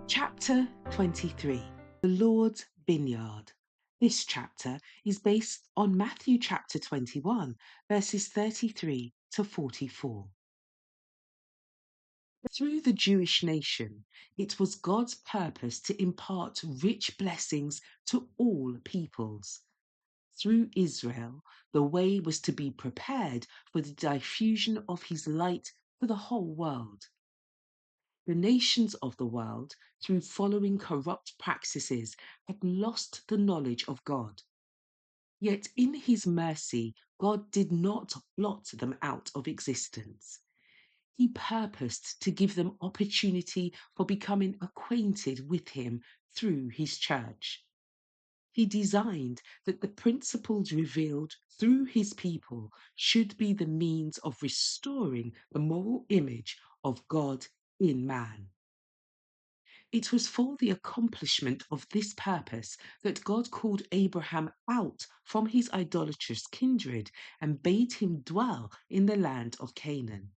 Chapter 23, The Lord's Vineyard. This chapter is based on Matthew chapter 21, verses 33 to 44. Through the Jewish nation, it was God's purpose to impart rich blessings to all peoples. Through Israel, the way was to be prepared for the diffusion of his light to the whole world. The nations of the world, through following corrupt practices, had lost the knowledge of God. Yet in his mercy, God did not blot them out of existence. He purposed to give them opportunity for becoming acquainted with him through his church. He designed that the principles revealed through his people should be the means of restoring the moral image of God in man. It was for the accomplishment of this purpose that God called Abraham out from his idolatrous kindred and bade him dwell in the land of Canaan.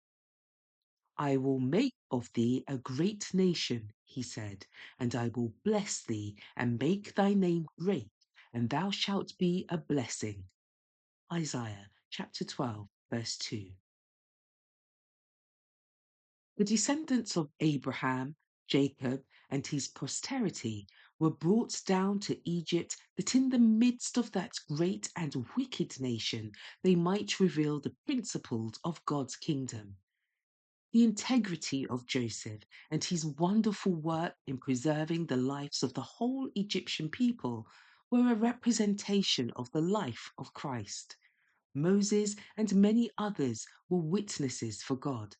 I will make of thee a great nation, he said, and I will bless thee and make thy name great, and thou shalt be a blessing. Isaiah chapter 12, verse 2. The descendants of Abraham, Jacob, and his posterity were brought down to Egypt that in the midst of that great and wicked nation they might reveal the principles of God's kingdom. The integrity of Joseph and his wonderful work in preserving the lives of the whole Egyptian people were a representation of the life of Christ. Moses and many others were witnesses for God.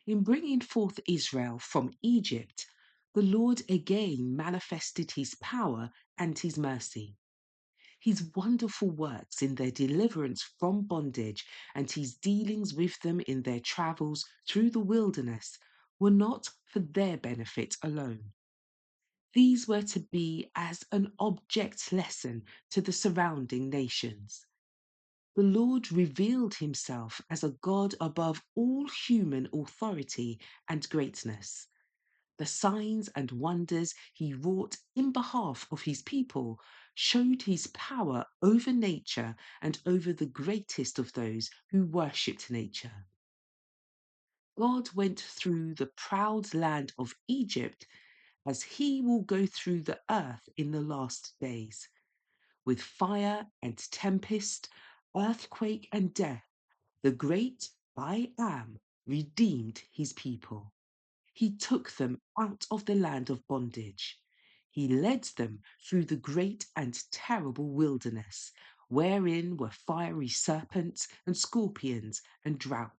In bringing forth Israel from Egypt, the Lord again manifested his power and his mercy. His wonderful works in their deliverance from bondage and his dealings with them in their travels through the wilderness were not for their benefit alone. These were to be as an object lesson to the surrounding nations. The Lord revealed himself as a God above all human authority and greatness. The signs and wonders he wrought in behalf of his people showed his power over nature and over the greatest of those who worshipped nature. God went through the proud land of Egypt as he will go through the earth in the last days. With fire and tempest, earthquake and death, the great I Am redeemed his people. He took them out of the land of bondage. He led them through the great and terrible wilderness, wherein were fiery serpents and scorpions and drought.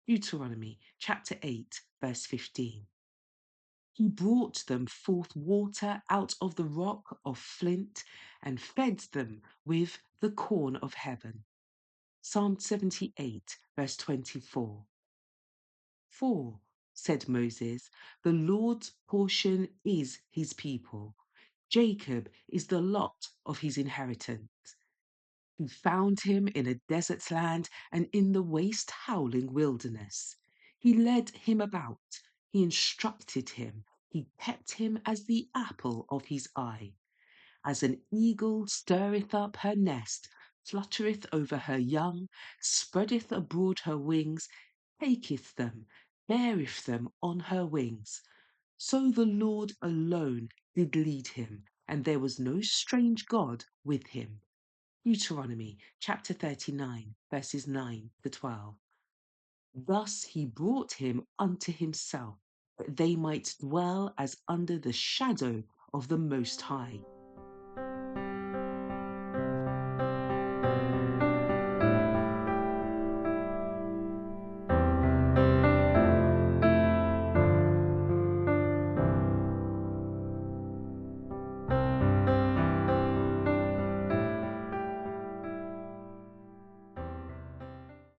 Deuteronomy chapter 8, verse 15. He brought them forth water out of the rock of flint and fed them with the corn of heaven. Psalm 78, verse 24. For, said Moses, the Lord's portion is his people. Jacob is the lot of his inheritance. He found him in a desert land and in the waste howling wilderness. He led him about. He instructed him. He kept him as the apple of his eye. As an eagle stirreth up her nest, fluttereth over her young, spreadeth abroad her wings, taketh them, beareth them on her wings. So the Lord alone did lead him, and there was no strange God with him. Deuteronomy chapter 39, verses 9 to 12. Thus he brought him unto himself, that they might dwell as under the shadow of the Most High.